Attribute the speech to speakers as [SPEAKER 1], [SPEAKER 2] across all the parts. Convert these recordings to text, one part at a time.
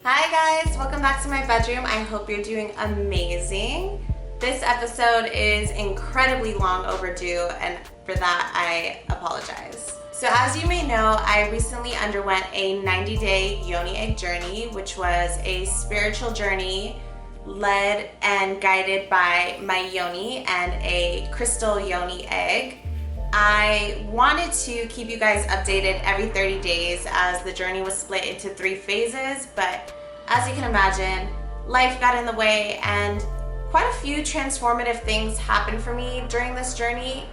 [SPEAKER 1] Hi guys, welcome back to my bedroom. I hope you're doing amazing. This episode is incredibly long overdue, and for that I apologize. So as you may know, I recently underwent a 90-day Yoni Egg Journey, which was a spiritual journey led and guided by my Yoni and a crystal Yoni egg. I wanted to keep you guys updated every 30 days as the journey was split into 3 phases, but as you can imagine, life got in the way and quite a few transformative things happened for me during this journey,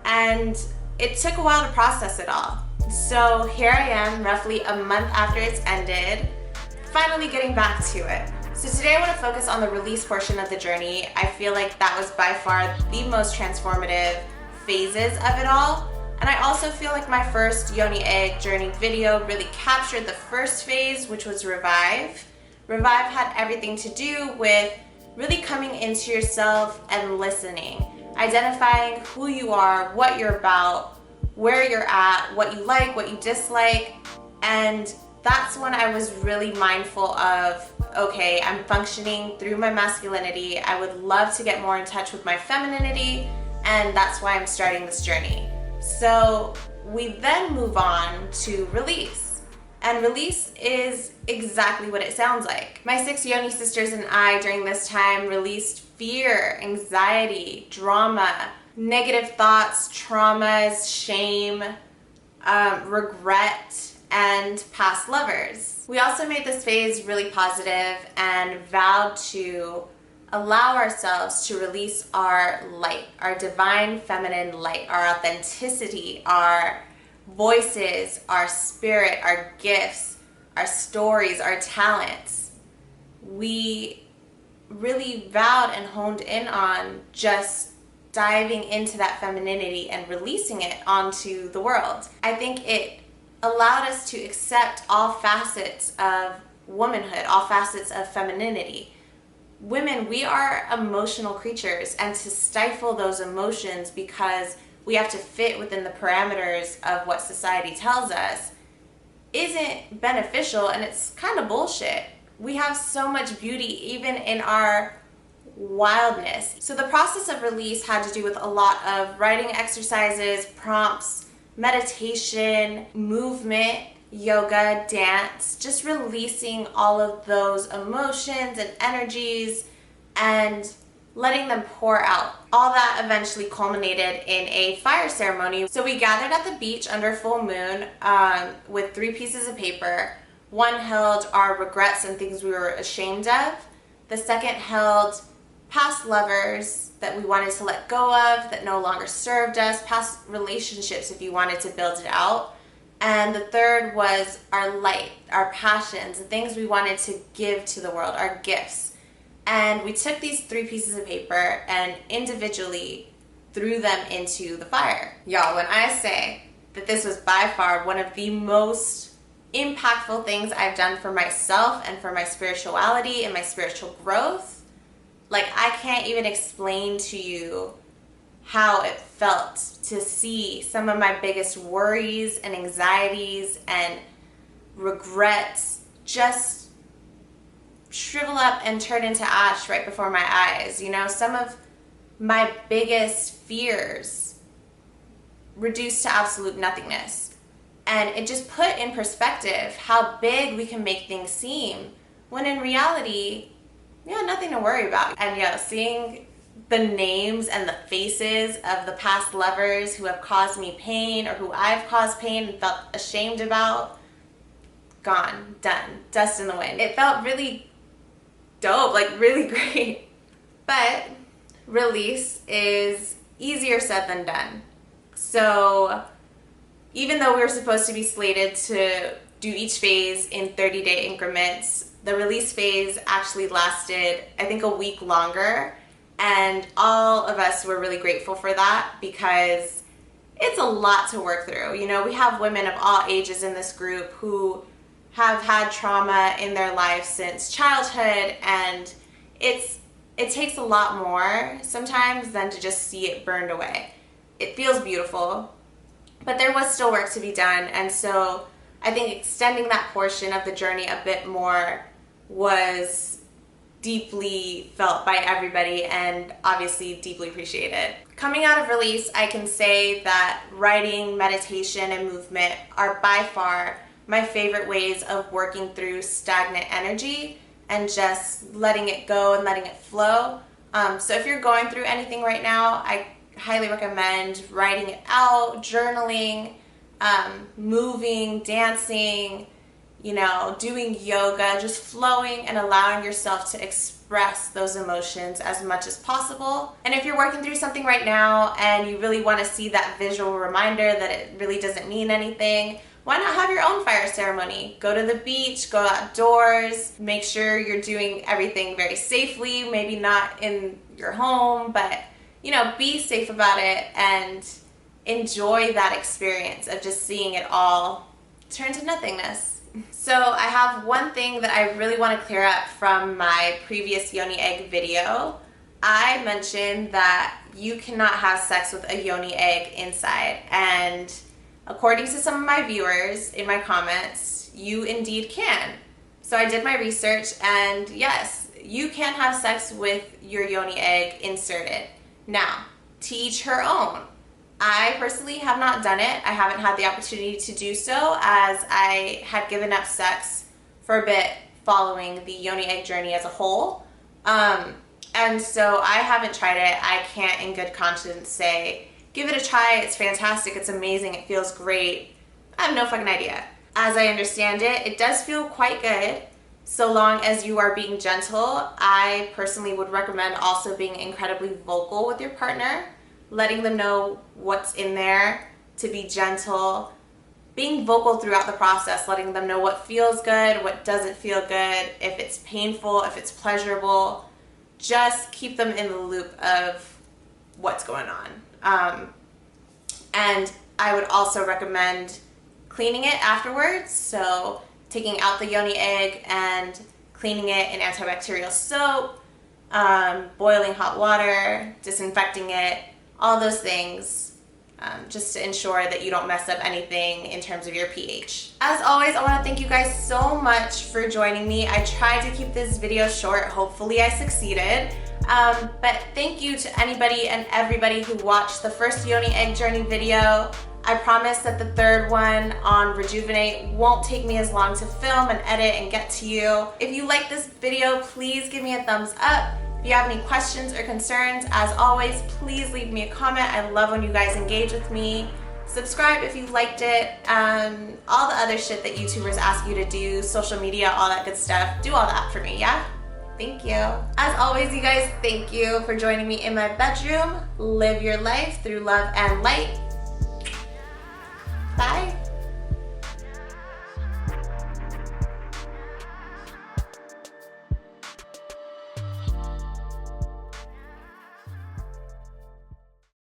[SPEAKER 1] and it took a while to process it all. So here I am, roughly a month after it's ended, finally getting back to it. So today I want to focus on the release portion of the journey. I feel like that was by far the most transformative phases of it all. And I also feel like my first Yoni Egg Journey video really captured the first phase, which was Revive. Revive had everything to do with really coming into yourself and listening, identifying who you are, what you're about, where you're at, what you like, what you dislike. And that's when I was really mindful of, okay, I'm functioning through my masculinity. I would love to get more in touch with my femininity, and that's why I'm starting this journey. So we then move on to release. And release is exactly what it sounds like. My 6 Yoni sisters and I during this time released fear, anxiety, drama, negative thoughts, traumas, shame, regret, and past lovers. We also made this phase really positive and vowed to allow ourselves to release our light, our divine feminine light, our authenticity, our voices, our spirit, our gifts, our stories, our talents. We really vowed and honed in on just diving into that femininity and releasing it onto the world. I think it allowed us to accept all facets of womanhood, all facets of femininity. Women, we are emotional creatures, and to stifle those emotions because we have to fit within the parameters of what society tells us isn't beneficial, and it's kind of bullshit. We have so much beauty even in our wildness. So the process of release had to do with a lot of writing exercises, prompts, meditation, movement, yoga, dance, just releasing all of those emotions and energies and letting them pour out. All that eventually culminated in a fire ceremony. So we gathered at the beach under full moon with 3 pieces of paper. One held our regrets and things we were ashamed of. The second held past lovers that we wanted to let go of, that no longer served us, past relationships if you wanted to build it out. And the third was our light, our passions, the things we wanted to give to the world, our gifts. And we took these 3 pieces of paper and individually threw them into the fire. Y'all, when I say that this was by far one of the most impactful things I've done for myself and for my spirituality and my spiritual growth, like I can't even explain to you how it felt to see some of my biggest worries and anxieties and regrets just shrivel up and turn into ash right before my eyes. You know, some of my biggest fears reduced to absolute nothingness. And it just put in perspective how big we can make things seem when in reality, nothing to worry about. And seeing the names and the faces of the past lovers who have caused me pain or who I've caused pain and felt ashamed about, gone, done, dust in the wind. It felt really dope, like really great. But release is easier said than done. So even though we were supposed to be slated to do each phase in 30-day increments, the release phase actually lasted, I think, a week longer. And all of us were really grateful for that because it's a lot to work through. You know, we have women of all ages in this group who have had trauma in their life since childhood, and it takes a lot more sometimes than to just see it burned away. It feels beautiful, but there was still work to be done. And so I think extending that portion of the journey a bit more was deeply felt by everybody and obviously deeply appreciated. Coming out of release, I can say that writing, meditation, and movement are by far my favorite ways of working through stagnant energy and just letting it go and letting it flow. So if you're going through anything right now, I highly recommend writing it out, journaling, moving, dancing, doing yoga, just flowing and allowing yourself to express those emotions as much as possible. And if you're working through something right now and you really want to see that visual reminder that it really doesn't mean anything, why not have your own fire ceremony? Go to the beach, go outdoors, make sure you're doing everything very safely, maybe not in your home, but be safe about it and enjoy that experience of just seeing it all turn to nothingness. So I have one thing that I really want to clear up from my previous Yoni egg video. I mentioned that you cannot have sex with a Yoni egg inside, and according to some of my viewers in my comments, you indeed can. So I did my research, and yes, you can have sex with your Yoni egg inserted. Now, to each her own. I personally have not done it. I haven't had the opportunity to do so, as I had given up sex for a bit following the Yoni Egg Journey as a whole. And so I haven't tried it. I can't in good conscience say, give it a try, it's fantastic, it's amazing, it feels great. I have no fucking idea. As I understand it, it does feel quite good, so long as you are being gentle. I personally would recommend also being incredibly vocal with your partner, letting them know what's in there, to be gentle, being vocal throughout the process, letting them know what feels good, what doesn't feel good, if it's painful, if it's pleasurable. Just keep them in the loop of what's going on. And I would also recommend cleaning it afterwards, so taking out the Yoni egg and cleaning it in antibacterial soap, boiling hot water, disinfecting it, all those things, just to ensure that you don't mess up anything in terms of your pH. As always, I want to thank you guys so much for joining me. I tried to keep this video short. Hopefully I succeeded. But thank you to anybody and everybody who watched the first Yoni Egg Journey video. I promise that the third one on Rejuvenate won't take me as long to film and edit and get to you. If you like this video, please give me a thumbs up. If you have any questions or concerns, as always, please leave me a comment. I love when you guys engage with me. Subscribe if you liked it. All the other shit that YouTubers ask you to do, social media, all that good stuff. Do all that for me, yeah? Thank you. As always, you guys, thank you for joining me in my bedroom. Live your life through love and light.